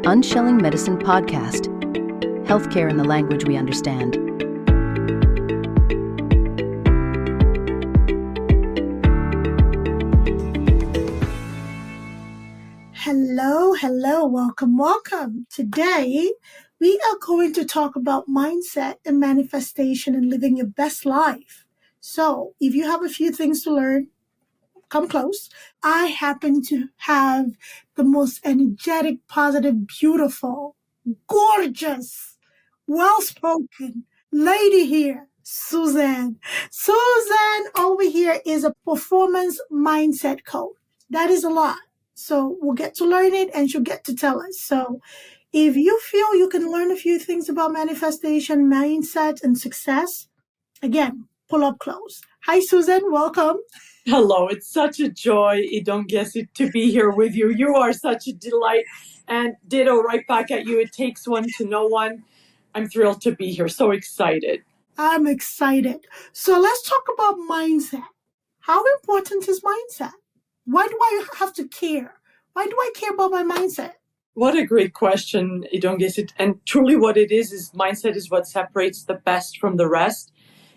Unshelling Medicine Podcast. Healthcare in the language we understand. Hello, welcome. Today, we are going to talk about mindset and manifestation and living your best life. So, if you have a few things to learn, come close. I happen to have the most energetic, positive, beautiful, gorgeous, well-spoken lady here, Suzan. Suzan over here is a performance mindset coach. That is a lot. So we'll get to learn it and she'll get to tell us. So if you feel you can learn a few things about manifestation, mindset, and success, again, pull up close. Hi, Suzan. Welcome. Hello. It's such a joy, Idongesit, to be here with you. You are such a delight. And ditto right back at you. It takes one to know one. I'm thrilled to be here. So excited. I'm excited. So let's talk about mindset. How important is mindset? Why do I have to care? Why do I care about my mindset? What a great question, Idongesit. And truly what it is mindset is what separates the best from the rest.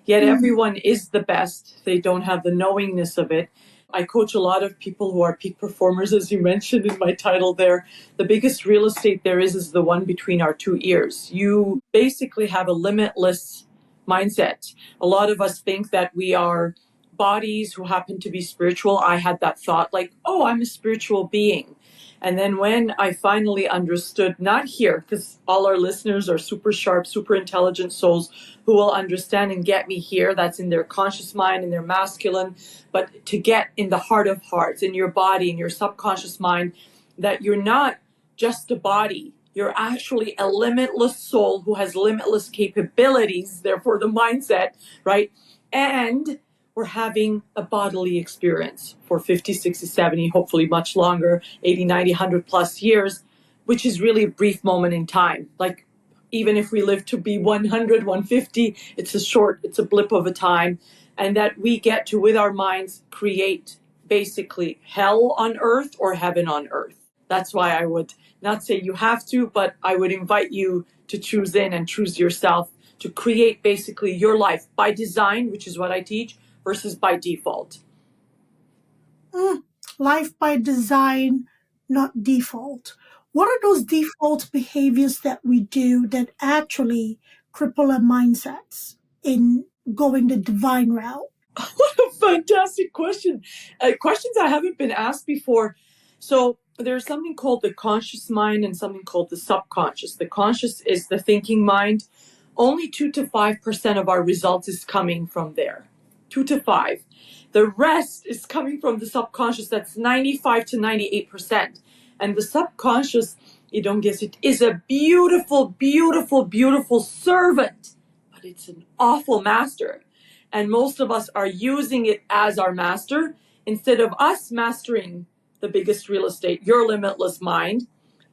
Yet everyone is the best. They don't have the knowingness of it. I coach a lot of people who are peak performers, as you mentioned in my title there. The biggest real estate there is the one between our two ears. You basically have a limitless mindset. A lot of us think that we are bodies who happen to be spiritual. I had that thought like, oh, I'm a spiritual being. And then when I finally understood, not here, because all our listeners are super sharp, super intelligent souls who will understand and get me here. That's in their conscious mind, in their masculine, but to get in the heart of hearts, in your body, in your subconscious mind, that you're not just a body. You're actually a limitless soul who has limitless capabilities, therefore the mindset, right? And we're having a bodily experience for 50, 60, 70, hopefully much longer, 80, 90, 100 plus years, which is really a brief moment in time. Like even if we live to be 100, 150, it's a blip of a time. And that we get to, with our minds, create basically hell on earth or heaven on earth. That's why I would not say you have to, but I would invite you to choose in and choose yourself to create basically your life by design, which is what I teach, versus by default. Life by design, not default. What are those default behaviors that we do that actually cripple our mindsets in going the divine route? What a fantastic question. Questions I haven't been asked before. So there's something called the conscious mind and something called the subconscious. The conscious is the thinking mind. Only 2 to 5% of our results is coming from there. 2 to 5. The rest is coming from the subconscious. That's 95 to 98%. And the subconscious, Idongesit, is a beautiful, beautiful, beautiful servant. But it's an awful master. And most of us are using it as our master instead of us mastering the biggest real estate, your limitless mind,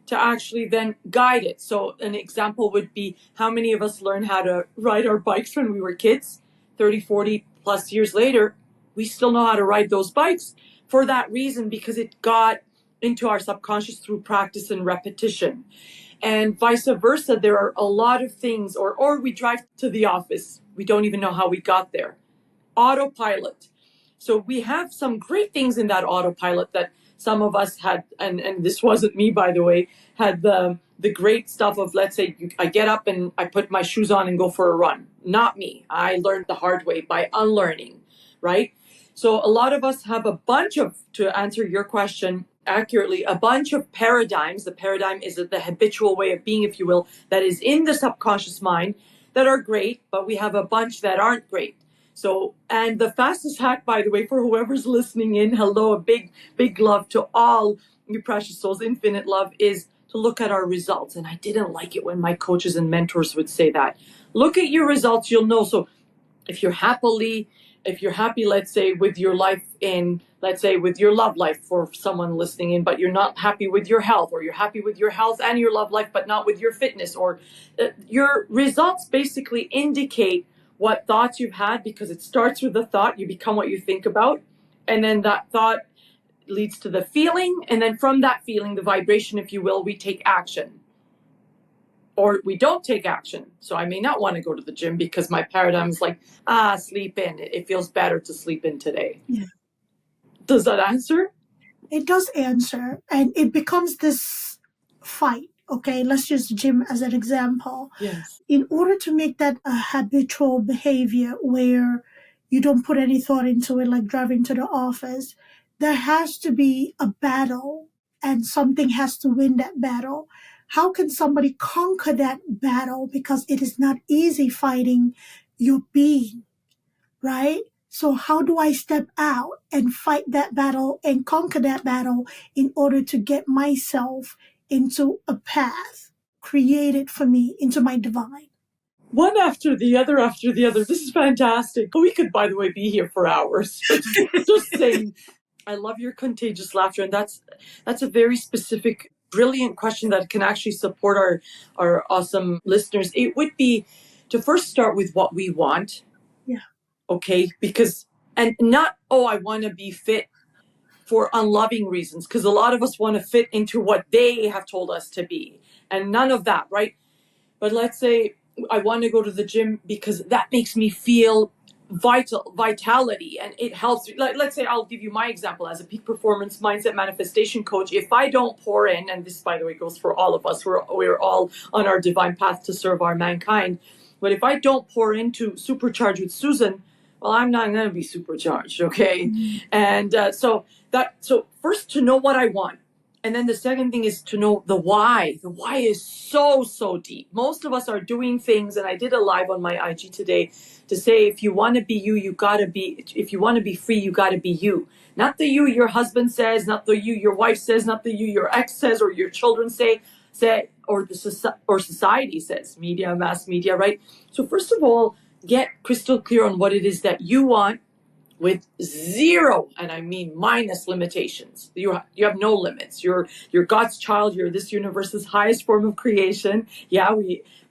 to actually then guide it. So an example would be how many of us learned how to ride our bikes when we were kids, 30, 40 plus years later, we still know how to ride those bikes for that reason, because it got into our subconscious through practice and repetition. And vice versa, there are a lot of things, or we drive to the office. We don't even know how we got there. Autopilot. So we have some great things in that autopilot that some of us had, and this wasn't me, by the way, had the great stuff of, let's say, I get up and I put my shoes on and go for a run. Not me. I learned the hard way by unlearning, right? So a lot of us have a bunch of, to answer your question accurately, a bunch of paradigms. The paradigm is the habitual way of being, if you will, that is in the subconscious mind that are great, but we have a bunch that aren't great. So, and the fastest hack, by the way, for whoever's listening in, hello, a big, big love to all you precious souls, infinite love, is to look at our results. And I didn't like it when my coaches and mentors would say that. Look at your results, you'll know. So if you're happy, let's say, with your life in, let's say, with your love life for someone listening in, but you're not happy with your health, or you're happy with your health and your love life, but not with your fitness, or your results basically indicate what thoughts you've had, because it starts with the thought. You become what you think about. And then that thought leads to the feeling. And then from that feeling, the vibration, if you will, we take action. or we don't take action. So I may not want to go to the gym because my paradigm is like, sleep in. It feels better to sleep in today. Yeah. Does that answer? It does answer, and it becomes this fight. Okay, let's use the gym as an example. Yes. In order to make that a habitual behavior where you don't put any thought into it, like driving to the office, there has to be a battle and something has to win that battle. How can somebody conquer that battle? Because it is not easy fighting your being, right? So how do I step out and fight that battle and conquer that battle in order to get myself into a path created for me, into my divine? One after the other after the other. This is fantastic. We could, by the way, be here for hours. Just saying. I love your contagious laughter. And that's a very specific, brilliant question that can actually support our awesome listeners. It would be to first start with what we want. Yeah. Okay. Because, and not, I want to be fit for unloving reasons. Because a lot of us want to fit into what they have told us to be. And none of that, right? But let's say I want to go to the gym because that makes me feel vitality, and it helps. Let's say I'll give you my example as a peak performance mindset manifestation coach. If I don't pour in, and this, by the way, goes for all of us, we're all on our divine path to serve our mankind. But if I don't pour into supercharge with Suzan, well, I'm not going to be supercharged, okay? Mm-hmm. And so first to know what I want. And then the second thing is to know the why. The why is so, so deep. Most of us are doing things, and I did a live on my IG today to say, if you want to be you, if you want to be free, you got to be you. Not the you your husband says, not the you your wife says, not the you your ex says, or your children say, or society says, mass media, right? So first of all, get crystal clear on what it is that you want, with zero, and I mean minus limitations. You have no limits. You're God's child. You're this universe's highest form of creation. Yeah,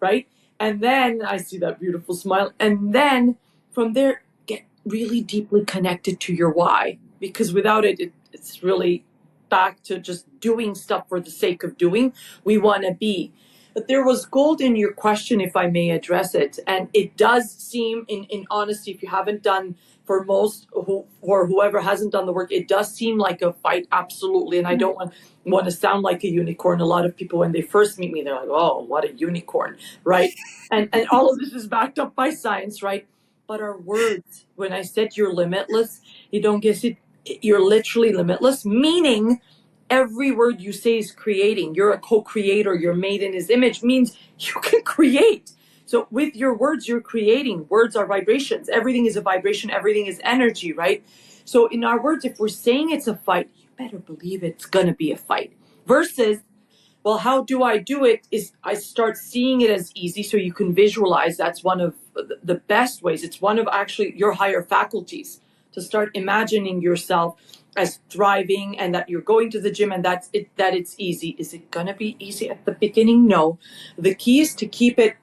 right? And then I see that beautiful smile. And then from there, get really deeply connected to your why. Because without it, it's really back to just doing stuff for the sake of doing. We want to be. But there was gold in your question, if I may address it. And it does seem, in honesty, if you haven't done, for most or whoever hasn't done the work, it does seem like a fight, absolutely. And I don't want to sound like a unicorn. A lot of people, when they first meet me, they're like, oh, what a unicorn, right? And all of this is backed up by science, right? But our words, when I said you're limitless, Idongesit, you're literally limitless, meaning every word you say is creating. You're a co-creator. You're made in his image, means you can create. So with your words, you're creating. Words are vibrations. Everything is a vibration. Everything is energy, right? So in our words, if we're saying it's a fight, you better believe it's going to be a fight. Versus, well, how do I do it? Is I start seeing it as easy so you can visualize. That's one of the best ways. It's one of actually your higher faculties, to start imagining yourself as thriving and that you're going to the gym and that it's easy. Is it going to be easy at the beginning? No. The key is to keep it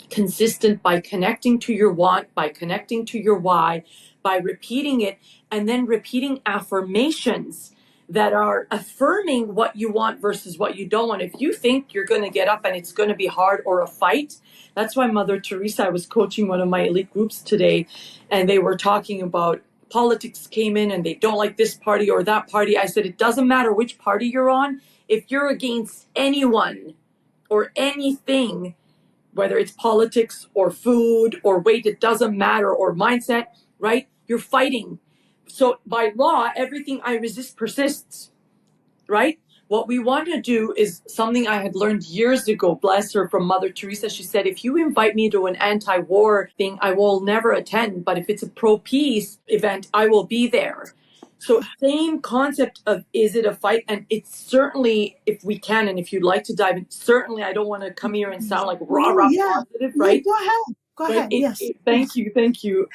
consistent by connecting to your want, by connecting to your why, by repeating it, and then repeating affirmations that are affirming what you want versus what you don't want. If you think you're going to get up and it's going to be hard or a fight, that's why Mother Teresa, I was coaching one of my elite groups today, and they were talking about politics came in and they don't like this party or that party. I said, it doesn't matter which party you're on. If you're against anyone or anything, whether it's politics or food or weight, it doesn't matter, or mindset, right? You're fighting. So by law, everything I resist persists, right? What we want to do is something I had learned years ago, bless her, from Mother Teresa. She said, if you invite me to an anti-war thing, I will never attend. But if it's a pro-peace event, I will be there. So same concept of, is it a fight? And it's certainly, if we can, and if you'd like to dive in, certainly I don't want to come here and sound like rah positive, right? Go ahead. Yes. Thank you.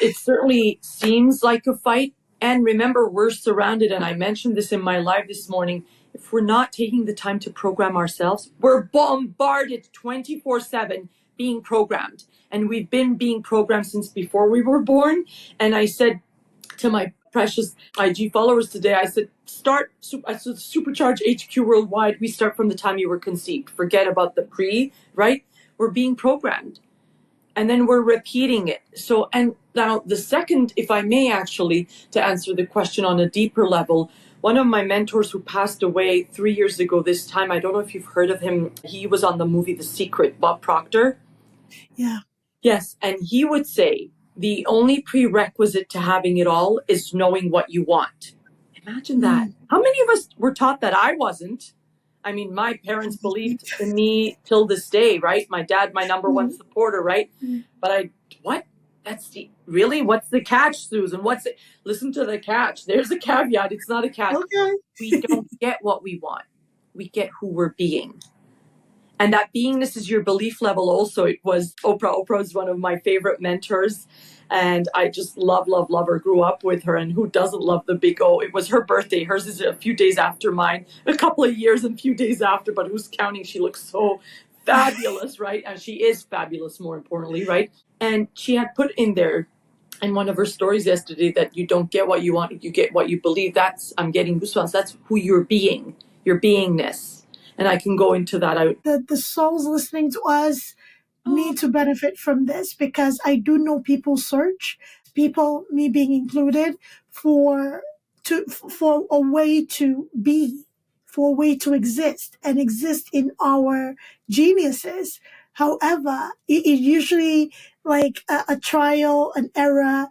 It certainly seems like a fight. And remember, we're surrounded, and I mentioned this in my live this morning, if we're not taking the time to program ourselves, we're bombarded 24/7 being programmed. And we've been being programmed since before we were born. And I said to my precious IG followers today, I said, Supercharge HQ worldwide. We start from the time you were conceived. Forget about the pre, right? we're being programmed. And then we're repeating it. So, and now the second, if I may actually, to answer the question on a deeper level, one of my mentors who passed away 3 years ago this time, I don't know if you've heard of him. He was on the movie The Secret, Bob Proctor. Yeah. Yes. And he would say, the only prerequisite to having it all is knowing what you want. Imagine that. How many of us were taught that? I wasn't. I mean, my parents believed in me till this day, right? My dad, my number one supporter, right? But what? Really? What's the catch, Susan? Listen to the catch. There's a caveat. It's not a catch. Okay. We don't get what we want. We get who we're being. And that beingness is your belief level also. It was Oprah. Oprah is one of my favorite mentors. And I just love her, grew up with her. And who doesn't love the big O? It was her birthday. Hers is a few days after mine, a couple of years and a few days after, but who's counting? She looks so fabulous, right? And she is fabulous, more importantly, right? And she had put in there in one of her stories yesterday that you don't get what you want, you get what you believe. I'm getting goosebumps. That's who you're being, your beingness. And I can go into that. The souls listening to us need to benefit from this, because I do know people search, people, me being included, for a way to be, for a way to exist and exist in our geniuses. However, it usually like a trial, an error.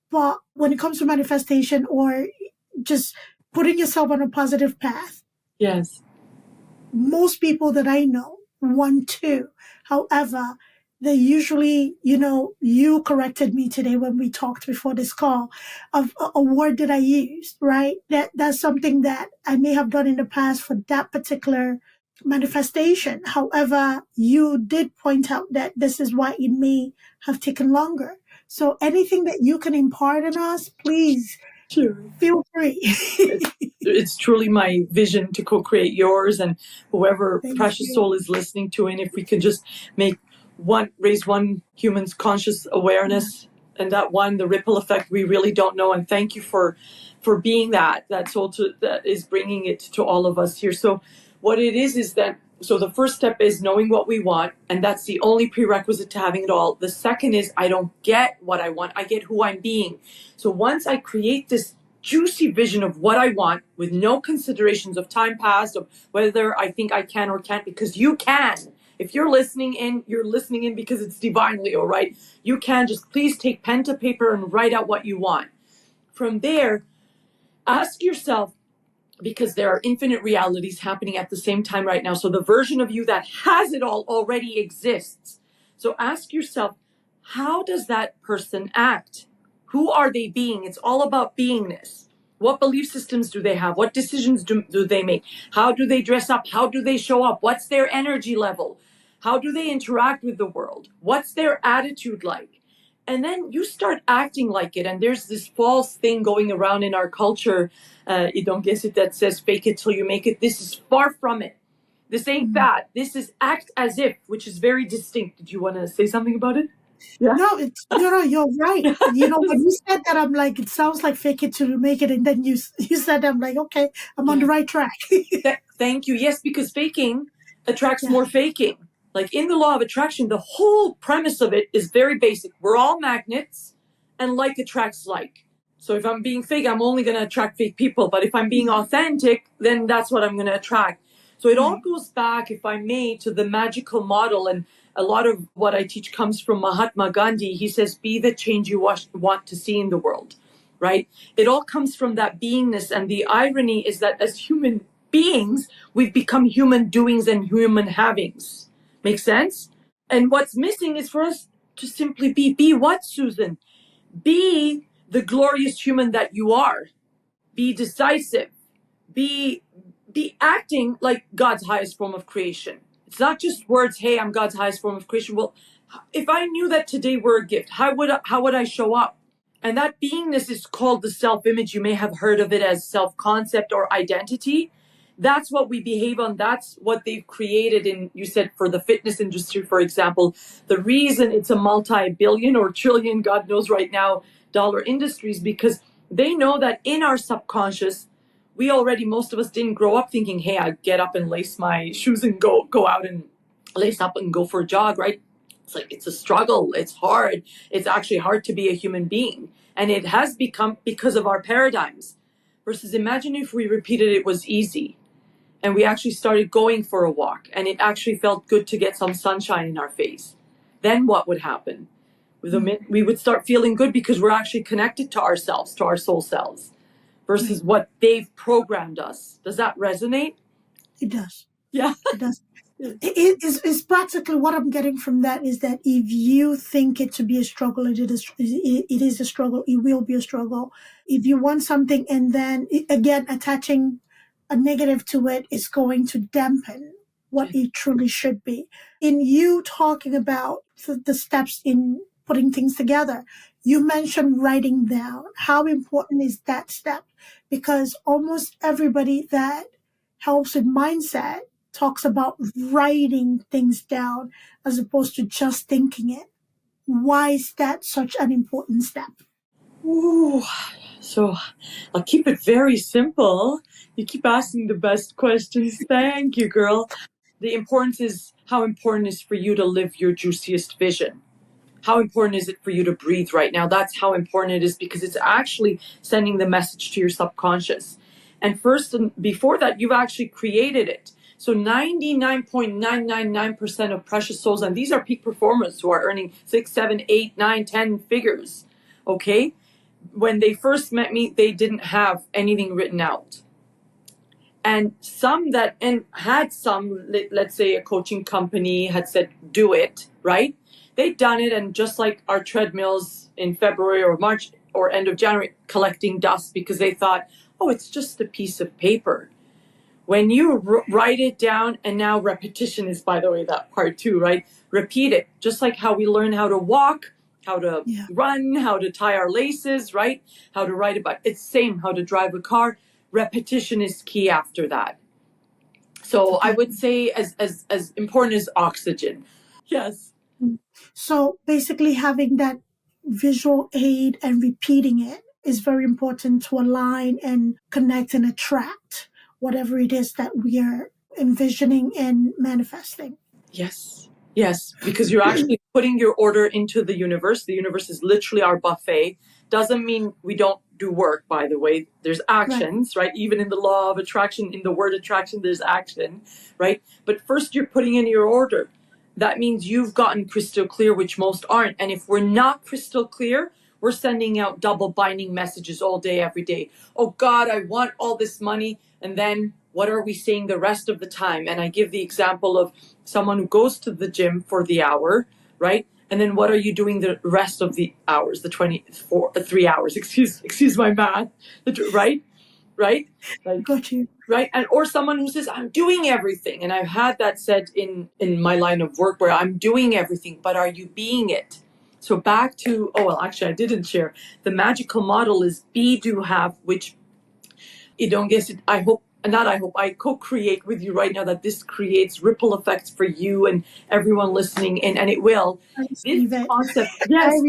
But when it comes to manifestation or just putting yourself on a positive path, yes, most people that I know want to. However, they usually, you corrected me today when we talked before this call of a word that I used, right? That's something that I may have done in the past for that particular manifestation. However, you did point out that this is why it may have taken longer. So anything that you can impart on us, please feel free. It's truly my vision to co-create yours and whoever Thank precious you. soul is listening to. And if we can just raise one human's conscious awareness, and that the ripple effect, we really don't know. And thank you for being that soul that is bringing it to all of us here. So what it is that, so the first step is knowing what we want, and that's the only prerequisite to having it all. The second is I don't get what I want, I get who I'm being. So once I create this juicy vision of what I want with no considerations of time past, of whether I think I can or can't, because you can. If you're listening in because it's divinely, all right? You can just please take pen to paper and write out what you want. From there, ask yourself, because there are infinite realities happening at the same time right now. So the version of you that has it all already exists. So ask yourself, how does that person act? Who are they being? It's all about beingness. What belief systems do they have? What decisions do they make? How do they dress up? How do they show up? What's their energy level? How do they interact with the world? What's their attitude like? And then you start acting like it. And there's this false thing going around in our culture, Idongesit, that says fake it till you make it. This is far from it. This ain't that. This is act as if, which is very distinct. Did you want to say something about it? Yeah. No, you're right. When you said that, I'm like, it sounds like fake it till you make it. And then you said, I'm like, okay, I'm on the right track. Thank you. Yes, because faking attracts more faking. Like in the law of attraction, the whole premise of it is very basic. We're all magnets, and like attracts like. So if I'm being fake, I'm only going to attract fake people. But if I'm being authentic, then that's what I'm going to attract. So it all goes back, if I may, to the magical model. And a lot of what I teach comes from Mahatma Gandhi. He says, be the change you want to see in the world, right? It all comes from that beingness. And the irony is that as human beings, we've become human doings and human havings. Make sense? And what's missing is for us to simply be. Be what, Susan? Be the glorious human that you are. Be decisive. Be acting like God's highest form of creation. It's not just words, hey, I'm God's highest form of creation. Well, if I knew that today were a gift, how would I show up? And that beingness is called the self-image. You may have heard of it as self-concept or identity. That's what we behave on. That's what they've created you said, for the fitness industry, for example. The reason it's a multi-billion or trillion, God knows right now, dollar industries, because they know that in our subconscious, most of us didn't grow up thinking, hey, I get up and lace my shoes and go out and lace up and go for a jog, right? It's like, it's a struggle. It's hard. It's actually hard to be a human being. And it has become because of our paradigms. Versus imagine if we repeated it was easy and we actually started going for a walk and it actually felt good to get some sunshine in our face. Then what would happen? We would start feeling good because we're actually connected to ourselves, to our soul selves, versus what they've programmed us. Does that resonate? It does. Yeah. It does. It's practically what I'm getting from that is that if you think it to be a struggle, it is a struggle. It will be a struggle. If you want something and then again attaching a negative to it is going to dampen what it truly should be. In you talking about the steps in putting things together, you mentioned writing down. How important is that step? Because almost everybody that helps with mindset talks about writing things down as opposed to just thinking it. Why is that such an important step? Ooh, so I'll keep it very simple. You keep asking the best questions. Thank you, girl. The importance is how important it is for you to live your juiciest vision. How important is it for you to breathe right now? That's how important it is because it's actually sending the message to your subconscious. And first and before that, you've actually created it. So 99.999% of precious souls, and these are peak performers who are earning 6, 7, 8, 9, 10 figures. Okay? When they first met me, they didn't have anything written out. And some that, and had some, let's say a coaching company had said, do it, right? They'd done it, and just like our treadmills in February or March or end of January, collecting dust because they thought, oh, it's just a piece of paper. When you write it down, and now repetition is, by the way, that part too, right? Repeat it, just like how we learn how to walk, how to run, how to tie our laces, right? How to ride a bike. It's same, how to drive a car. Repetition is key after that. So I would say as important as oxygen. Yes. So basically having that visual aid and repeating it is very important to align and connect and attract whatever it is that we are envisioning and manifesting. Yes. Yes, because you're actually putting your order into the universe. The universe is literally our buffet. Doesn't mean we don't do work, by the way. There's actions, right? Even in the law of attraction, in the word attraction, there's action, right? But first you're putting in your order. That means you've gotten crystal clear, which most aren't. And if we're not crystal clear, we're sending out double binding messages all day, every day. Oh God, I want all this money. And then what are we saying the rest of the time? And I give the example of someone who goes to the gym for the hour, right? And then what are you doing the rest of the hours, the 3 hours, excuse my math, right? Like, Got you. right? And or someone who says, I'm doing everything. And I've had that said in my line of work where I'm doing everything, but are you being it? So back to, actually I didn't share. The magical model is be, do, have, which Idongesit, I co-create with you right now that this creates ripple effects for you and everyone listening, and it will. This concept, yes,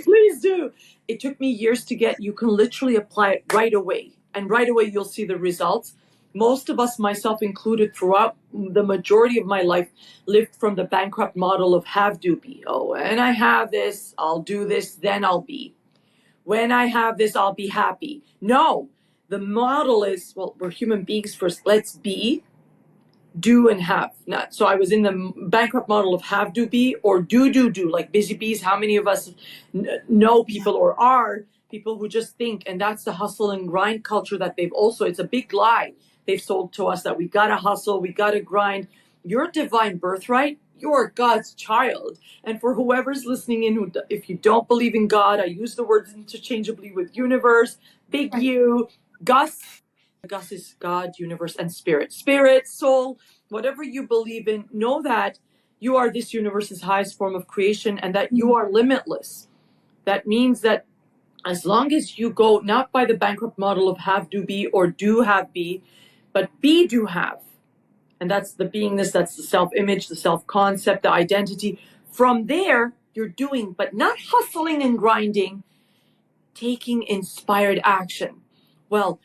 please do. It took me years to get. You can literally apply it right away, and right away you'll see the results. Most of us, myself included, throughout the majority of my life, lived from the bankrupt model of have, do, be. Oh, when I have this, I'll do this, then I'll be. When I have this, I'll be happy. No. The model is, well, we're human beings first. Let's be, do, and have. Not, so I was in the bankrupt model of have, do, be, or do, like busy bees. How many of us know people or are people who just think, and that's the hustle and grind culture that they've also, it's a big lie they've sold to us that we gotta hustle, we gotta grind. Your divine birthright, you're God's child. And for whoever's listening in, if you don't believe in God, I use the words interchangeably with universe, big you, Gus is God, universe, and spirit. Spirit, soul, whatever you believe in, know that you are this universe's highest form of creation and that you are limitless. That means that as long as you go not by the bankrupt model of have, do, be, or do, have, be, but be, do, have. And that's the beingness, that's the self-image, the self-concept, the identity. From there, you're doing, but not hustling and grinding, taking inspired action. Well,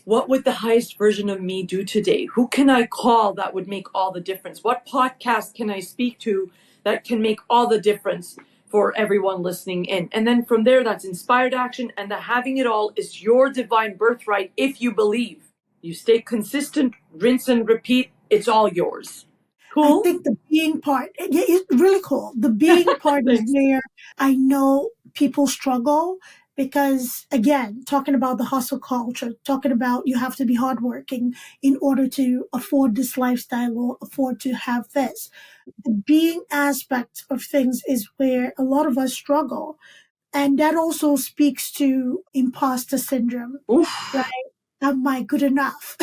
What would the highest version of me do today? Who can I call that would make all the difference? What podcast can I speak to that can make all the difference for everyone listening in? And then from there, that's inspired action. And the having it all is your divine birthright if you believe. You stay consistent, rinse and repeat. It's all yours. I Cool? think the being part, yeah, it's really cool. The being part is Thanks. where I know people struggle because, again, talking about the hustle culture, talking about you have to be hardworking in order to afford this lifestyle or afford to have this. The being aspect of things is where a lot of us struggle. And that also speaks to imposter syndrome, right? Oof. Am I good enough?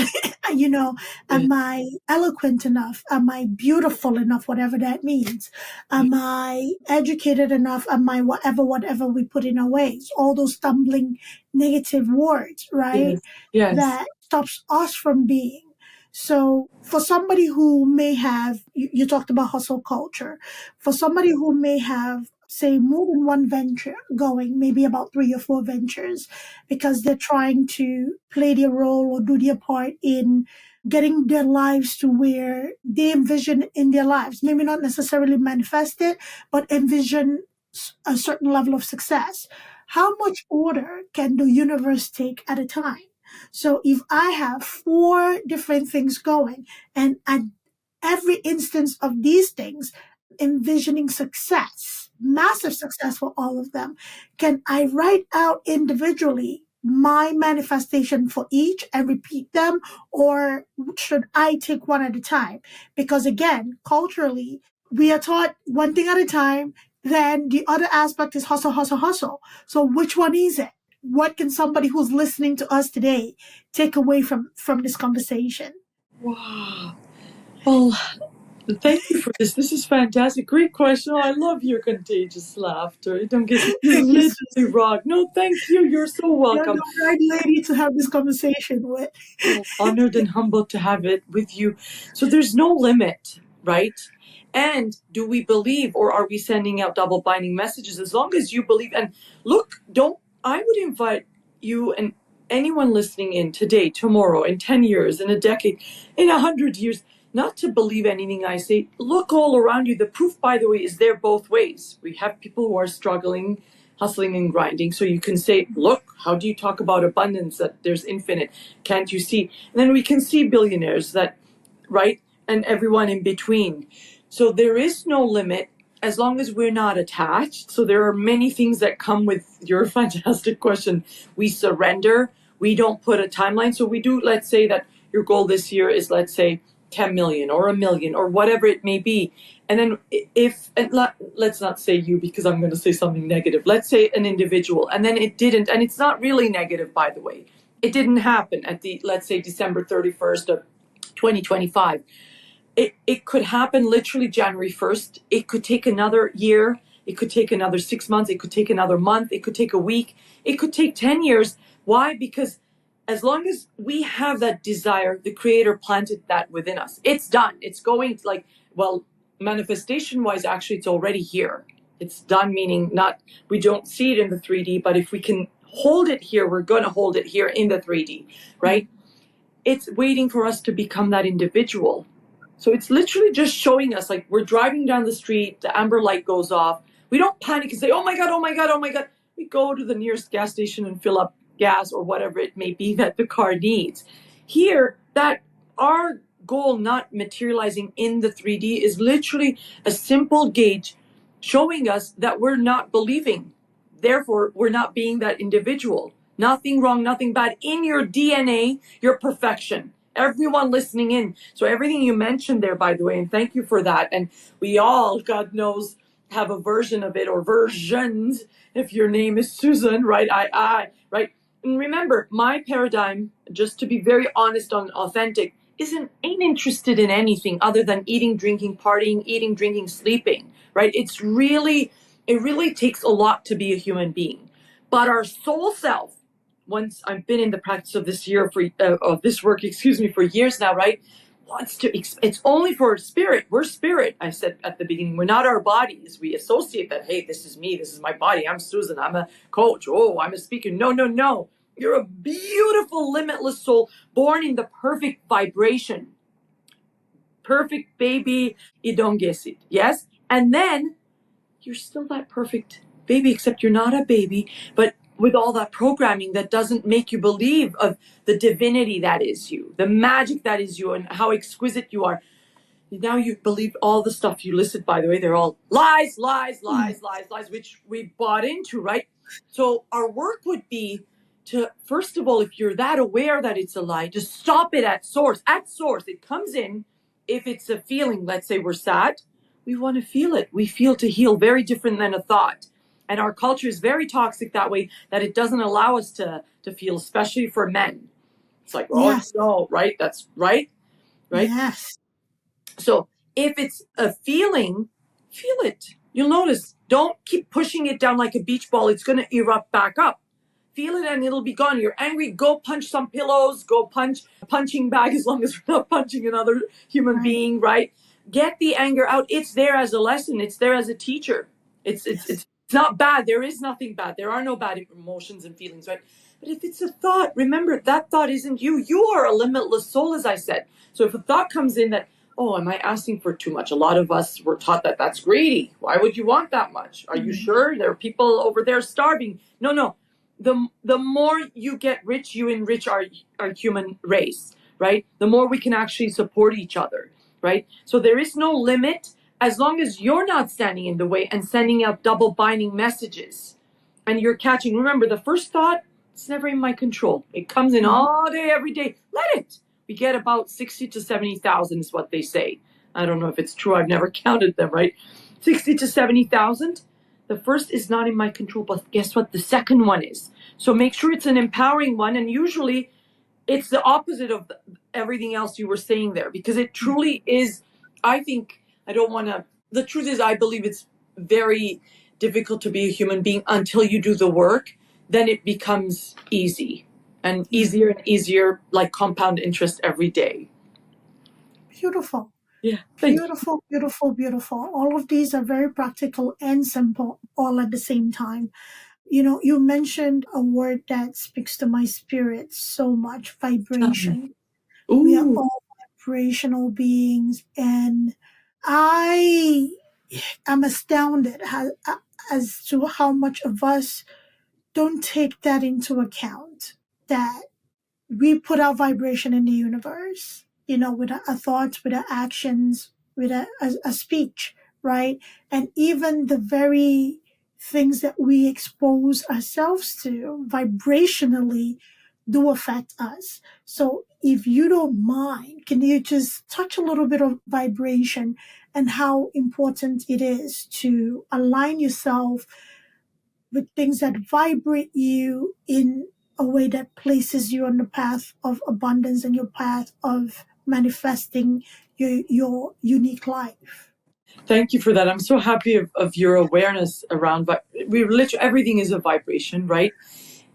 you know, Yeah. am I eloquent enough? Am I beautiful enough? Whatever that means. Am I educated enough? Am I whatever we put in our ways? All those stumbling negative words, right? Yes. Yes. That stops us from being. So for somebody who may have, you talked about hustle culture, for somebody who may have, say, more than one venture going, maybe about 3 or 4 ventures, because they're trying to play their role or do their part in getting their lives to where they envision in their lives. Maybe not necessarily manifest it, but envision a certain level of success. How much order can the universe take at a time? So if I have 4 different things going, and at every instance of these things, envisioning success, massive success for all of them, can I write out individually my manifestation for each and repeat them, or should I take one at a time? Because again, culturally, we are taught one thing at a time, then the other aspect is hustle, hustle, hustle. So which one is it? What can somebody who's listening to us today take away from this conversation? Wow. Well, thank you for this. This is fantastic. Great question. Oh, I love your contagious laughter. I don't get you Thank you, literally Susan. rock. No, thank you. You're so You're welcome. the right lady to have this conversation with. Oh, honored and humbled to have it with you. So there's no limit, right? And do we believe, or are we sending out double binding messages? As long as you believe, and look, I would invite you and anyone listening in today, tomorrow, in 10 years, in a decade, in 100 years, not to believe anything I say. Look all around you. The proof, by the way, is there both ways. We have people who are struggling, hustling and grinding. So you can say, look, how do you talk about abundance, that there's infinite? Can't you see? And then we can see billionaires that, right? And everyone in between. So there is no limit as long as we're not attached. So there are many things that come with your fantastic question. We surrender. We don't put a timeline. So we do, let's say that your goal this year is, let's say, 10 million or a million or whatever it may be. And then let's not say you, because I'm going to say something negative. Let's say an individual, and then it didn't, and it's not really negative, by the way. It didn't happen at let's say December 31st of 2025. It could happen literally January 1st. It could take another year. It could take another 6 months. It could take another month. It could take a week. It could take 10 years. Why? Because as long as we have that desire, the creator planted that within us. It's done. It's going manifestation wise, actually, it's already here. It's done, meaning not, we don't see it in the 3D, but if we can hold it here, we're going to hold it here in the 3D, right? It's waiting for us to become that individual. So it's literally just showing us, like, we're driving down the street, the amber light goes off. We don't panic and say, oh my God, oh my God, oh my God. We go to the nearest gas station and fill up gas or whatever it may be that the car needs. Here, that our goal not materializing in the 3D is literally a simple gauge showing us that we're not believing. Therefore, we're not being that individual. Nothing wrong, nothing bad. In your DNA, your perfection. Everyone listening in. So everything you mentioned there, by the way, and thank you for that. And we all, God knows, have a version of it or versions. If your name is Suzan, right? Right? And remember, my paradigm, just to be very honest and authentic, ain't interested in anything other than eating, drinking, partying, eating, drinking, sleeping, right? It really takes a lot to be a human being. But our soul self, once I've been in the practice of this work, for years now, right? It's only for spirit. We're spirit. I said at the beginning, we're not our bodies. We associate that, hey, this is me, this is my body. I'm Suzan. I'm a coach. Oh, I'm a speaker. No, no, no. You're a beautiful, limitless soul born in the perfect vibration. Perfect baby Idongesit. Yes? And then you're still that perfect baby, except you're not a baby, but with all that programming that doesn't make you believe of the divinity that is you, the magic that is you, and how exquisite you are. Now you believe all the stuff you listed, by the way. They're all lies, lies, lies, lies, lies, which we bought into, right? So our work would be to, first of all, if you're that aware that it's a lie, to stop it at source. At source, it comes in. If it's a feeling, let's say we're sad, we want to feel it. We feel to heal, very different than a thought. And our culture is very toxic that way, that it doesn't allow us to feel, especially for men. It's like, oh, Yes. no, right? That's right, right? Yes. So if it's a feeling, feel it. You'll notice. Don't keep pushing it down like a beach ball. It's going to erupt back up. Feel it and it'll be gone. You're angry, go punch some pillows, go punch a punching bag, as long as we're not punching another human being, right? Get the anger out. It's there as a lesson. It's there as a teacher. It's not bad. There is nothing bad. There are no bad emotions and feelings, right? But if it's a thought, remember that thought isn't you. You are a limitless soul, as I said. So if a thought comes in that, oh, am I asking for too much? A lot of us were taught that that's greedy. Why would you want that much? Are you sure? There are people over there starving. No. The more you get rich, you enrich our human race, right? The more we can actually support each other, right? So there is no limit as long as you're not standing in the way and sending out double binding messages. And you're catching, remember, the first thought, it's never in my control. It comes in all day, every day. Let it. We get about 60 to 70,000 is what they say. I don't know if it's true. I've never counted them, right? 60 to 70,000. The first is not in my control, but guess what? The second one is. So make sure it's an empowering one. And usually it's the opposite of everything else you were saying there, because it truly is. I think, the truth is, I believe it's very difficult to be a human being until you do the work. Then it becomes easy and easier, like compound interest every day. Beautiful. Yeah. Beautiful, beautiful, beautiful. All of these are very practical and simple all at the same time. You mentioned a word that speaks to my spirit so much, vibration. We are Ooh. all vibrational beings, and I am astounded as to how much of us don't take that into account, that we put our vibration in the universe, with our thoughts, with our actions, with a speech, right? And even the very things that we expose ourselves to vibrationally do affect us. So if you don't mind, can you just touch a little bit of vibration and how important it is to align yourself with things that vibrate you in a way that places you on the path of abundance and your path of manifesting your unique life? Thank you for that. I'm so happy of your awareness around, but we literally, everything is a vibration, right?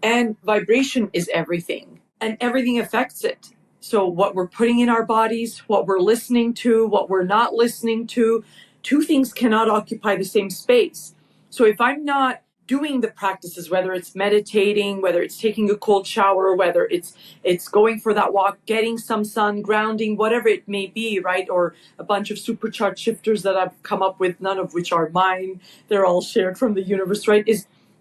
And vibration is everything, and everything affects it. So what we're putting in our bodies, what we're listening to, what we're not listening to, two things cannot occupy the same space. So if I'm not doing the practices, whether it's meditating, whether it's taking a cold shower, whether it's going for that walk, getting some sun, grounding, whatever it may be, right? Or a bunch of supercharged shifters that I've come up with, none of which are mine. They're all shared from the universe, right?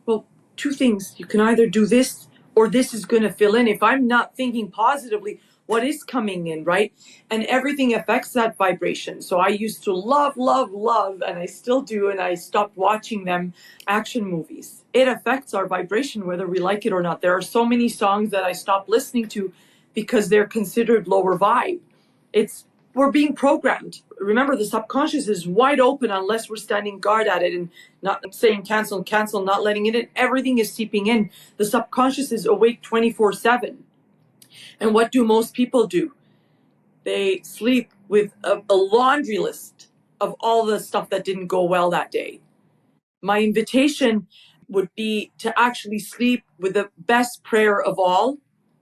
Well, two things. You can either do this or this is going to fill in. If I'm not thinking positively, what is coming in, right? And everything affects that vibration. So I used to love, and I still do, and I stopped watching them, action movies. It affects our vibration, whether we like it or not. There are so many songs that I stopped listening to because they're considered lower vibe. We're being programmed. Remember, the subconscious is wide open unless we're standing guard at it and not saying cancel, not letting it in. Everything is seeping in. The subconscious is awake 24/7. And what do most people do? They sleep with a laundry list of all the stuff that didn't go well that day. My invitation would be to actually sleep with the best prayer of all,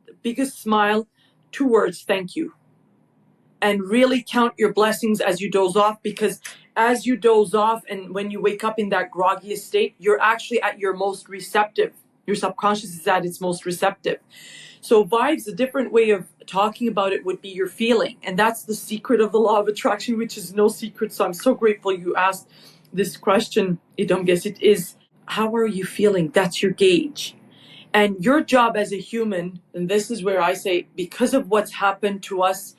the biggest smile, 2 words, thank you. And really count your blessings as you doze off, because as you doze off and when you wake up in that groggy state, you're actually at your most receptive. Your subconscious is at its most receptive. So vibes, a different way of talking about it would be your feeling. And that's the secret of the law of attraction, which is no secret. So I'm so grateful you asked this question, Idongesit, is how are you feeling? That's your gauge. And your job as a human, and this is where I say, because of what's happened to us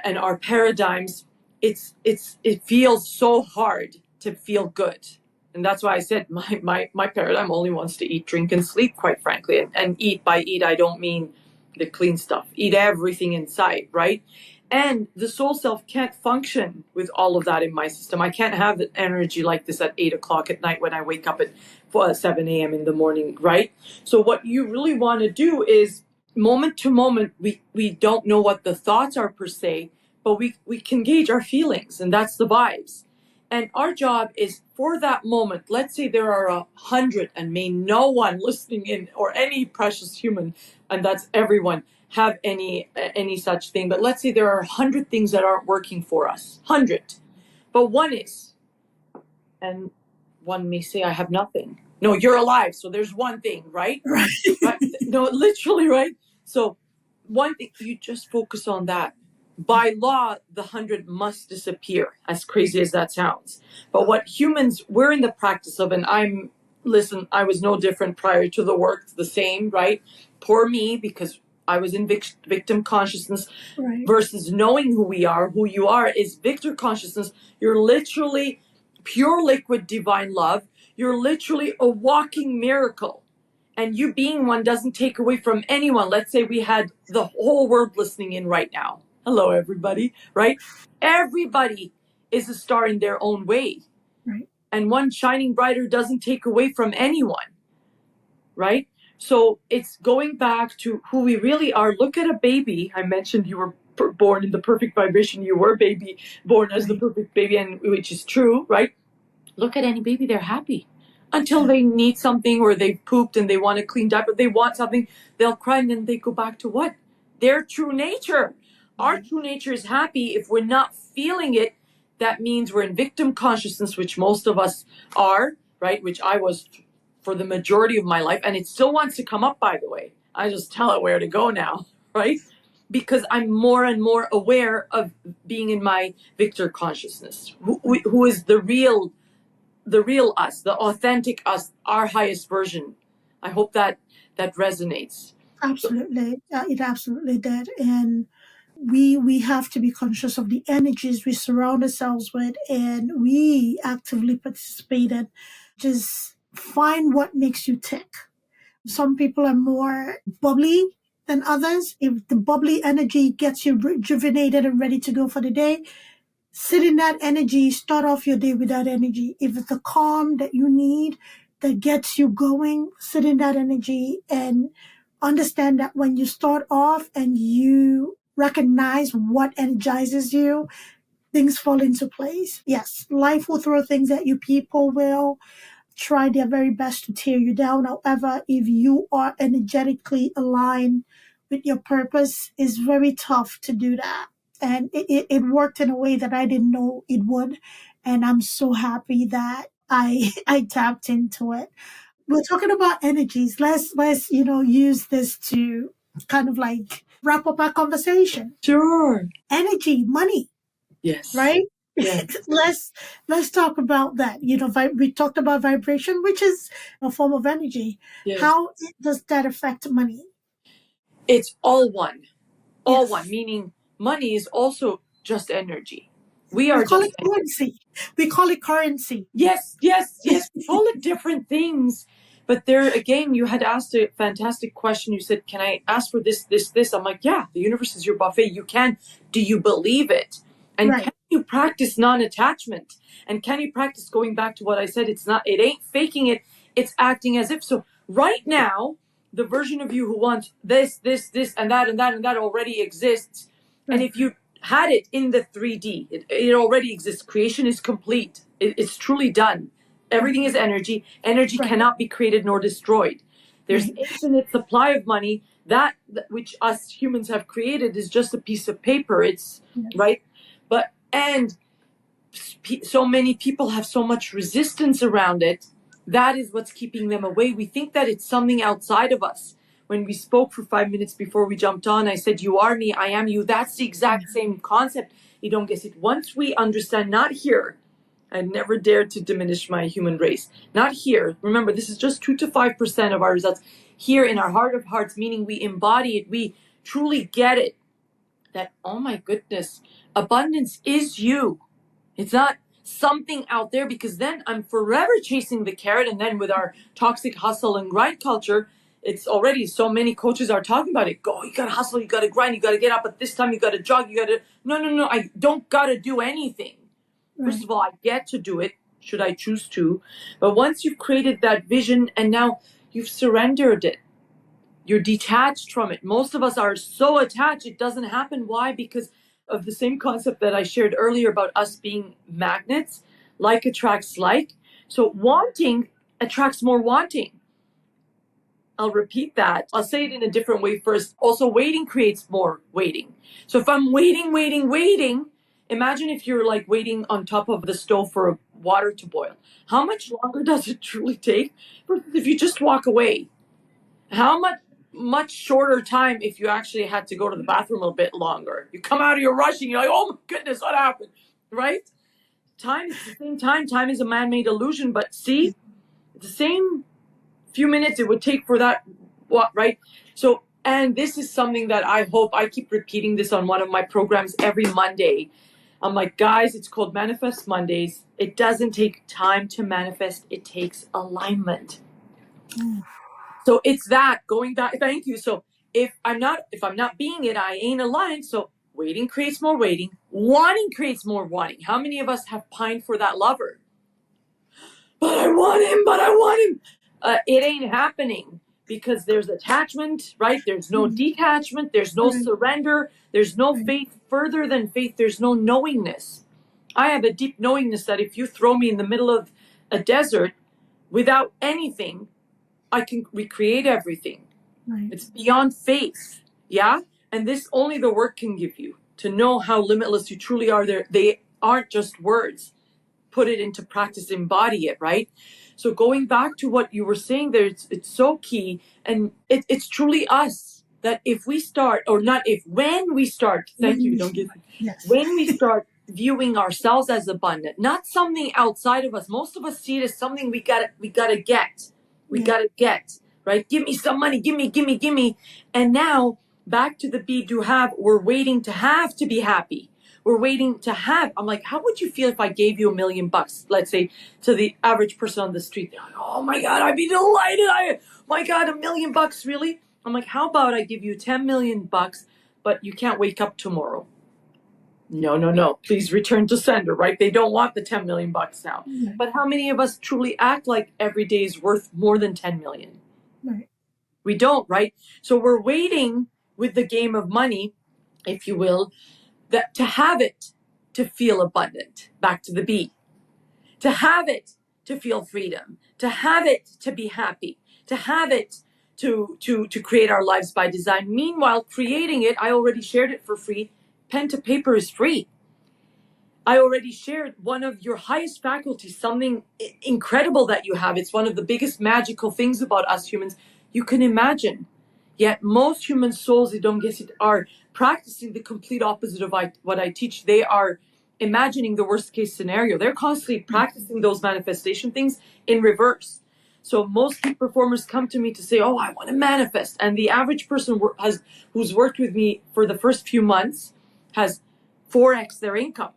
and our paradigms, it feels so hard to feel good. And that's why I said my paradigm only wants to eat, drink, and sleep, quite frankly. And eat, by eat, I don't mean the clean stuff. Eat everything inside, right? And the soul self can't function with all of that in my system. I can't have the energy like this at 8 o'clock at night when I wake up at 7 a.m. in the morning, right? So what you really want to do is moment to moment, we don't know what the thoughts are per se, but we can gauge our feelings, and that's the vibes. And our job is for that moment, let's say there are 100, and may no one listening in or any precious human, and that's everyone, have any such thing. But let's say there are 100 things that aren't working for us. 100. But one is. And one may say, I have nothing. No, you're alive. So there's one thing, right? Right. Right? No, literally, right? So one thing, you just focus on that. By law, the 100 must disappear, as crazy as that sounds. But what humans, we're in the practice of, and I was no different prior to the work, the same, right? Poor me, because I was in victim consciousness, Right. versus knowing who we are. Who you are is victor consciousness. You're literally pure liquid divine love. You're literally a walking miracle. And you being one doesn't take away from anyone. Let's say we had the whole world listening in right now. Hello, everybody, right? Everybody is a star in their own way. Right. And one shining brighter doesn't take away from anyone, right? So it's going back to who we really are. Look at a baby. I mentioned you were born in the perfect vibration. You were born as the perfect baby, and which is true, right? Look at any baby, they're happy. Until they need something, or they've pooped and they want a clean diaper, they want something, they'll cry, and then they go back to what? Their true nature. Our true nature is happy. If we're not feeling it, that means we're in victim consciousness, which most of us are, right? Which I was for the majority of my life. And it still wants to come up, by the way. I just tell it where to go now, right? Because I'm more and more aware of being in my victor consciousness, who is the real us, the authentic us, our highest version. I hope that resonates. Absolutely. It absolutely did. And we have to be conscious of the energies we surround ourselves with, and we actively participate in. Just find what makes you tick. Some people are more bubbly than others. If the bubbly energy gets you rejuvenated and ready to go for the day, sit in that energy, start off your day with that energy. If it's the calm that you need that gets you going, sit in that energy and understand that when you start off and you recognize what energizes you, things fall into place. Yes, life will throw things at you. People will try their very best to tear you down. However, if you are energetically aligned with your purpose, it's very tough to do that. And it worked in a way that I didn't know it would. And I'm so happy that I tapped into it. We're talking about energies. Let's use this to kind of like wrap up our conversation. Sure. Energy, money, Yes. right? Yes. Let's talk about that. We talked about vibration, which is a form of energy. Yes. How does that affect money? It's all one. All Yes. one, meaning money is also just energy. We call just it currency. We call it currency. Yes. We call it different things. But there again, you had asked a fantastic question. You said, can I ask for this? I'm like, yeah, the universe is your buffet. You can. Do you believe it? And Right. can you practice non-attachment? And can you practice going back to what I said? It ain't faking it. It's acting as if. So right now, the version of you who wants this, and that already exists. Right. And if you had it in the 3D, it already exists. Creation is complete. It's truly done. Everything is energy. Energy Right. cannot be created nor destroyed. There's Right. infinite supply of money. That which us humans have created is just a piece of paper. It's right. And so many people have so much resistance around it That is what's keeping them away. We think that it's something outside of us. When we spoke for 5 minutes before we jumped on, I said, you are me, I am you. That's the exact same concept. Idongesit. Once we understand, not here, I never dared to diminish my human race. Not here. Remember, this is just 2 to 5% of our results. Here in our heart of hearts, meaning we embody it, we truly get it. That, oh my goodness, abundance is you. It's not something out there, because then I'm forever chasing the carrot. And then with our toxic hustle and grind culture, it's already so many coaches are talking about it. Go, you gotta hustle, you gotta grind, you gotta get up at this time, you gotta jog, you gotta, no, I don't gotta do anything. First of all, I get to do it, should I choose to. But once you've created that vision and now you've surrendered it, you're detached from it. Most of us are so attached, it doesn't happen. Why? Because of the same concept that I shared earlier about us being magnets. Like attracts like. So wanting attracts more wanting. I'll repeat that. I'll say it in a different way first. Also, waiting creates more waiting. So if I'm waiting, imagine if you're like waiting on top of the stove for water to boil. How much longer does it truly take if you just walk away? How much shorter time if you actually had to go to the bathroom a bit longer? You come out of your rushing, you're like, oh my goodness, what happened? Right? Time is the same time. Time is a man-made illusion, but see, the same few minutes it would take for that, what, right? So, and this is something that I hope, I keep repeating this on one of my programs every Monday. I'm like, guys, it's called Manifest Mondays. It doesn't take time to manifest. It takes alignment. So it's that going back. Thank you. So if I'm not being it, I ain't aligned. So waiting creates more waiting. Wanting creates more wanting. How many of us have pined for that lover? But I want him. It ain't happening because there's attachment, right? There's no detachment. There's no surrender. There's no faith. Further than faith, there's no knowingness. I have a deep knowingness that if you throw me in the middle of a desert without anything, I can recreate everything. It's beyond faith. Yeah. And this only the work can give you, to know how limitless you truly are. There, they aren't just words. Put it into practice, embody it, right? So going back to what you were saying there, it's so key. And it's truly us that if we start, or not if, when we start, thank you, don't get Yes. when we start viewing ourselves as abundant, not something outside of us. Most of us see it as something we gotta get. We gotta get, right? Give me some money, give me. And now back to the be, do, have, we're waiting to have to be happy. We're waiting to have. I'm like, how would you feel if I gave you $1 million, let's say, to the average person on the street? They're like, oh my God, I'd be delighted. My God, $1 million, really? I'm like, how about I give you $10 million, but you can't wake up tomorrow? No. Please return to sender, right? They don't want the $10 million now. Right. But how many of us truly act like every day is worth more than 10 million? Right. We don't, right? So we're waiting with the game of money, if you will, that to have it to feel abundant. Back to the be. To have it to feel freedom. To have it to be happy. To have it to create our lives by design. Meanwhile, creating it, I already shared it for free. Pen to paper is free. I already shared one of your highest faculties, something incredible that you have. It's one of the biggest magical things about us humans. You can imagine. Yet most human souls, Idongesit, are practicing the complete opposite of what I teach. They are imagining the worst case scenario. They're constantly practicing those manifestation things in reverse. So most peak performers come to me to say, oh, I want to manifest. And the average person who's worked with me for the first few months has 4x their income.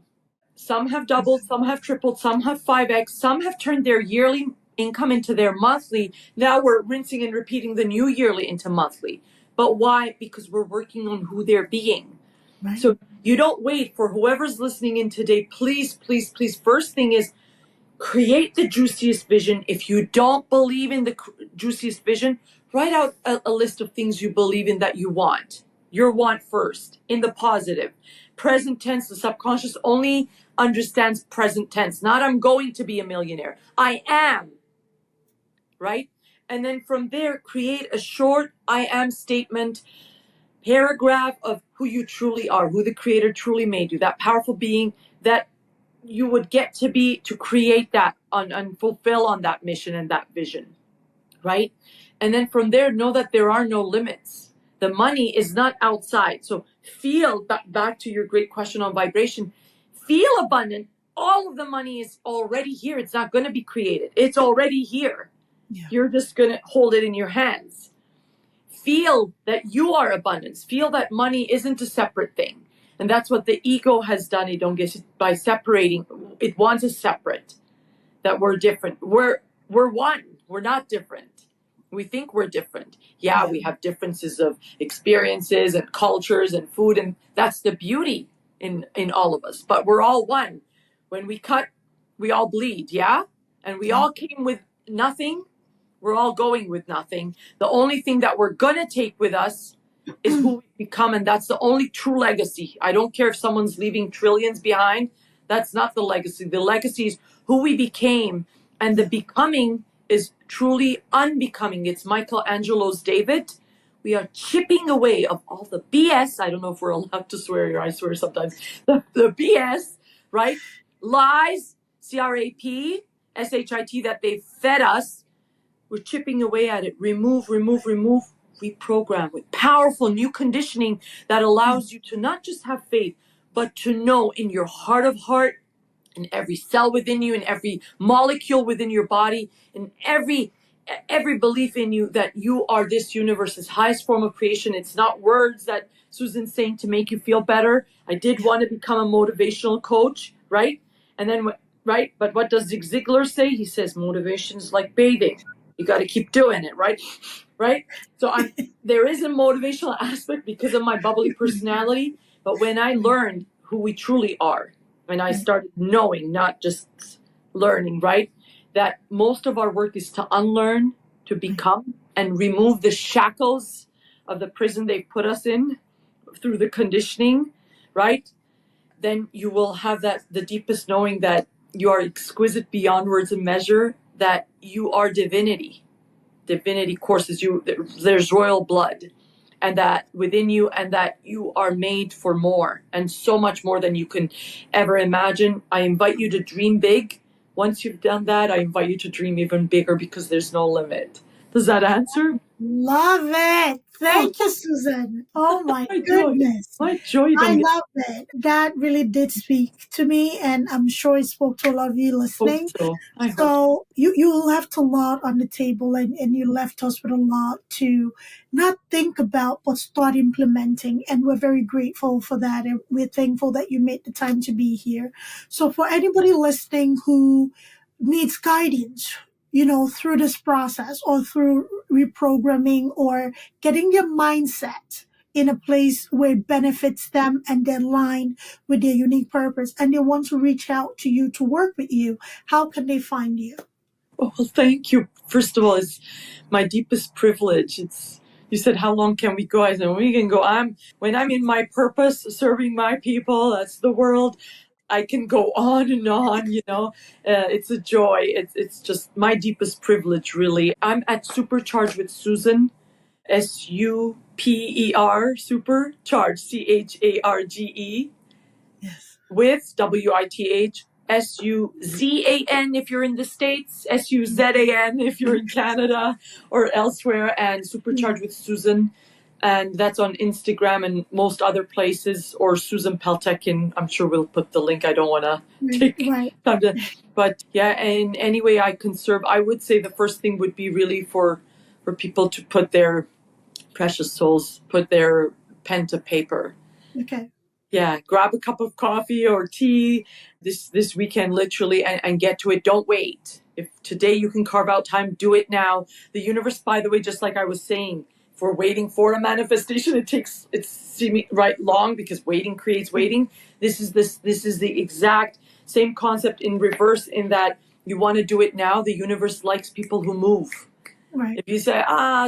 Some have doubled, some have tripled, some have 5x, some have turned their yearly income into their monthly. Now we're rinsing and repeating the new yearly into monthly. But why? Because we're working on who they're being. Right. So you don't wait for whoever's listening in today. Please. First thing is create the juiciest vision. If you don't believe in the juiciest vision, write out a list of things you believe in that you want. Your want first, in the positive. Present tense, the subconscious only understands present tense. Not I'm going to be a millionaire. I am. Right? And then from there, create a short I am statement, paragraph of who you truly are, who the creator truly made you, that powerful being that you would get to create that and fulfill on that mission and that vision, right? And then from there, know that there are no limits. The money is not outside. So feel back to your great question on vibration. Feel abundant. All of the money is already here. It's not going to be created. It's already here. Yeah. You're just going to hold it in your hands. Feel that you are abundance. Feel that money isn't a separate thing. And that's what the ego has done, Idongesit, by separating. It wants us separate, that we're different. We're one. We're not different. We think we're different. Yeah, we have differences of experiences and cultures and food, and that's the beauty in all of us. But we're all one. When we cut, we all bleed, yeah? And we all came with nothing. We're all going with nothing. The only thing that we're going to take with us is who we become, and that's the only true legacy. I don't care if someone's leaving trillions behind. That's not the legacy. The legacy is who we became, and the becoming is truly unbecoming. It's Michelangelo's David. We are chipping away of all the BS. I don't know if we're allowed to swear here. I swear sometimes. The BS, right? Lies, CRAP, SHIT, that they fed us. We're chipping away at it. Remove, reprogram with powerful new conditioning that allows you to not just have faith, but to know in your heart of heart, in every cell within you, in every molecule within your body, in every belief in you, that you are this universe's highest form of creation. It's not words that Suzan's saying to make you feel better. I did want to become a motivational coach, right? And then, right? But what does Zig Ziglar say? He says motivation is like bathing. You got to keep doing it, right? Right? So there is a motivational aspect because of my bubbly personality. But when I learned who we truly are, and I started knowing, not just learning, right? That most of our work is to unlearn, to become, and remove the shackles of the prison they've put us in through the conditioning, right? Then you will have the deepest knowing that you are exquisite beyond words and measure, that you are divinity. Divinity courses you, there's royal blood, and that within you, and that you are made for more, and so much more than you can ever imagine. I invite you to dream big. Once you've done that, I invite you to dream even bigger, because there's no limit. Does that answer? Love it. Thank you, Suzan. Oh my goodness. My joy. I love it. That really did speak to me, and I'm sure it spoke to a lot of you listening. So you left a lot on the table, and you left us with a lot to not think about, but start implementing. And we're very grateful for that. And we're thankful that you made the time to be here. So for anybody listening who needs guidance, through this process, or through reprogramming, or getting their mindset in a place where it benefits them and they align with their unique purpose, and they want to reach out to you to work with you, how can they find you? Oh, well, thank you. First of all, it's my deepest privilege. You said, how long can we go? I said, we can go. When I'm in my purpose, serving my people, that's the world, I can go on and on, it's a joy. It's just my deepest privilege, really. I'm at Supercharge with Suzan, SUPER, Supercharge, CHARGE, Yes. with WITH, SUZAN if you're in the States, SUZAN if you're in Canada or elsewhere, and Supercharge with Suzan. And that's on Instagram and most other places, or Suzan Peltekian. I'm sure we'll put the link. I don't want to take time to, but yeah, in any way I can serve. I would say the first thing would be really for people to put their precious souls, put their pen to paper. Okay. Yeah, grab a cup of coffee or tea this weekend, literally, and get to it. Don't wait. If today you can carve out time, do it now. The universe, by the way, just like I was saying, if we're waiting for a manifestation, it's seeming right long, because waiting creates waiting. This is the exact same concept in reverse, in that you want to do it now. The universe likes people who move. Right. If you say,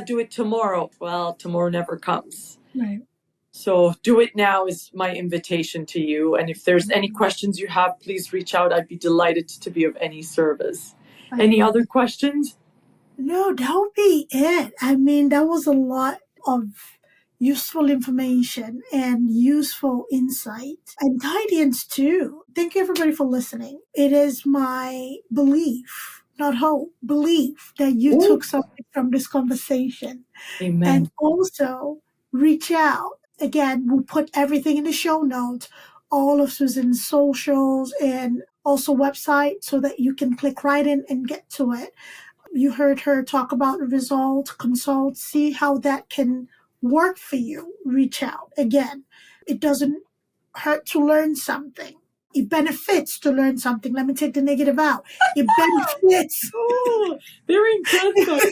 do it tomorrow, well, tomorrow never comes. Right. So do it now is my invitation to you. And if there's any questions you have, please reach out. I'd be delighted to be of any service. Any other questions? No, that would be it. I mean, that was a lot of useful information and useful insight and guidance too. Thank you everybody for listening. It is my belief, not hope, belief that you took something from this conversation. Amen. And also reach out. Again, we'll put everything in the show notes, all of Suzan's socials and also website so that you can click right in and get to it. You heard her talk about the result, consult, see how that can work for you. Reach out. Again, it doesn't hurt to learn something. It benefits to learn something. Let me take the negative out. It benefits. Oh, very impressive.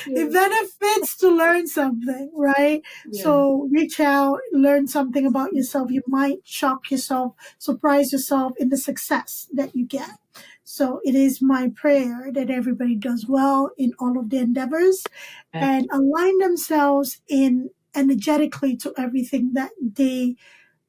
It benefits to learn something, right? Yeah. So reach out, learn something about yourself. You might shock yourself, surprise yourself in the success that you get. So it is my prayer that everybody does well in all of their endeavors and align themselves in energetically to everything that they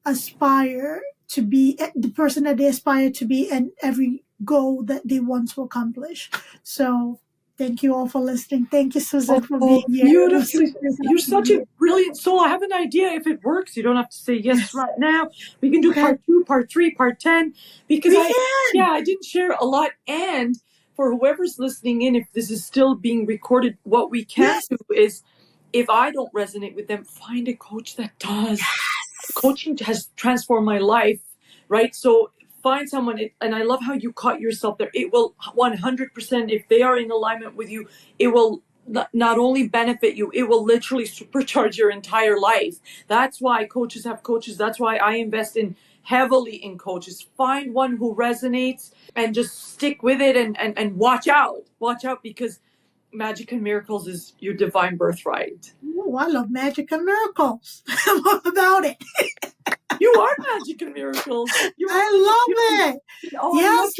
aspire to be, the person that they aspire to be, and every goal that they want to accomplish. So thank you all for listening. Thank you, Suzan, for being here. Beautifully. You're such a brilliant soul. I have an idea if it works. You don't have to say yes right now. We can do part 2, part 3, part 10. Because I didn't share a lot. And for whoever's listening in, if this is still being recorded, what we can do is, if I don't resonate with them, find a coach that does. Yes. Coaching has transformed my life, right? So find someone, and I love how you caught yourself there. It will 100%, if they are in alignment with you, it will not only benefit you, it will literally supercharge your entire life. That's why coaches have coaches. That's why I invest heavily in coaches. Find one who resonates and just stick with it and watch out. Watch out, because magic and miracles is your divine birthright. Oh, I love magic and miracles. What about it? You are magic and miracles. I love it. Oh, yes,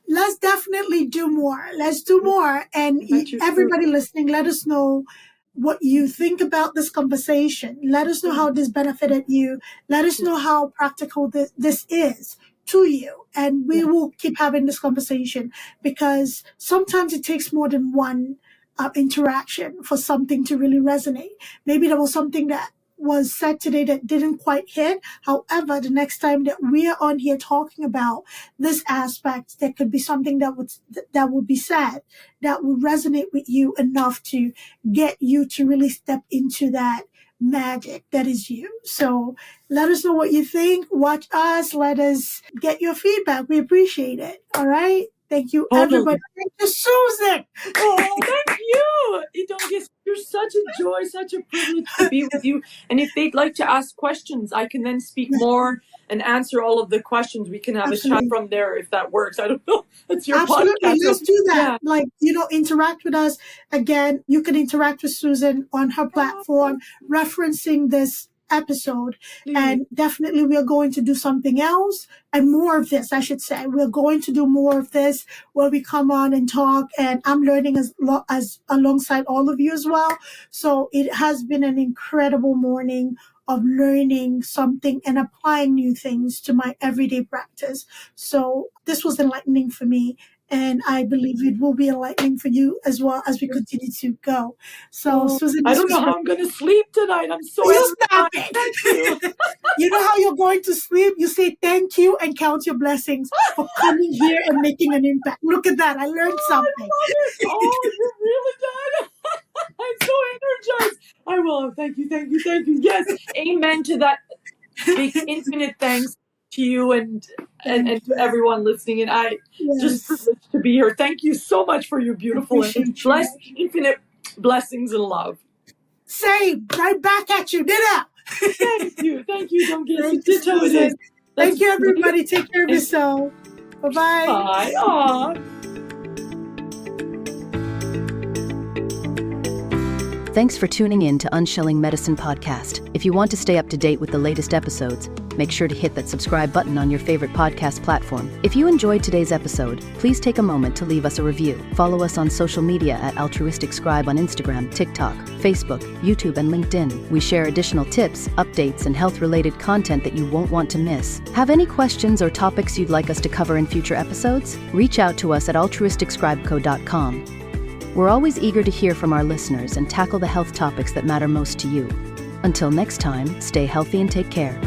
let's definitely do more. Let's do more. And everybody listening, let us know what you think about this conversation. Let us know how this benefited you. Let us know how practical this is to you. And we will keep having this conversation, because sometimes it takes more than one interaction for something to really resonate. Maybe there was something that was said today that didn't quite hit. However, the next time that we are on here talking about this aspect, there could be something that would be said that would resonate with you enough to get you to really step into that magic that is you. So let us know what you think. Watch us. Let us get your feedback. We appreciate it. All right. Thank you, everybody. Thank you, Suzan. Oh, thank you. Idongesit, you're such a joy, such a privilege to be with you. And if they'd like to ask questions, I can then speak more and answer all of the questions. We can have a chat from there if that works. I don't know. It's your podcast. Let's do that. Interact with us. Again, you can interact with Suzan on her platform, referencing this episode. And definitely we are going to do something else and more of this, I should say. We're going to do more of this where we come on and talk, and I'm learning as alongside all of you as well. So it has been an incredible morning of learning something and applying new things to my everyday practice. So this was enlightening for me. And I believe it will be enlightening for you as well as we continue to go. So, Suzan, I don't know how I'm going to sleep tonight. I'm so stop it. You know how you're going to sleep? You say thank you and count your blessings for coming here and making an impact. Look at that. I learned something. I love it. Oh, you're really done. I'm so energized. I will. Thank you. Yes. Amen to that. Big infinite thanks to you and to everyone listening. And I just privileged to be here. Thank you so much for your beautiful and blessed, infinite blessings and love. Same, right back at you. Ditto. Thank you. Idongesit. Ditto it is. Thank you, everybody. Take care of yourself. Bye-bye. Bye. Aw. Thanks for tuning in to Unshelling Medicine Podcast. If you want to stay up to date with the latest episodes, make sure to hit that subscribe button on your favorite podcast platform. If you enjoyed today's episode, please take a moment to leave us a review. Follow us on social media at Altruistic Scribe on Instagram, TikTok, Facebook, YouTube, and LinkedIn. We share additional tips, updates, and health-related content that you won't want to miss. Have any questions or topics you'd like us to cover in future episodes? Reach out to us at altruisticscribeco.com. We're always eager to hear from our listeners and tackle the health topics that matter most to you. Until next time, stay healthy and take care.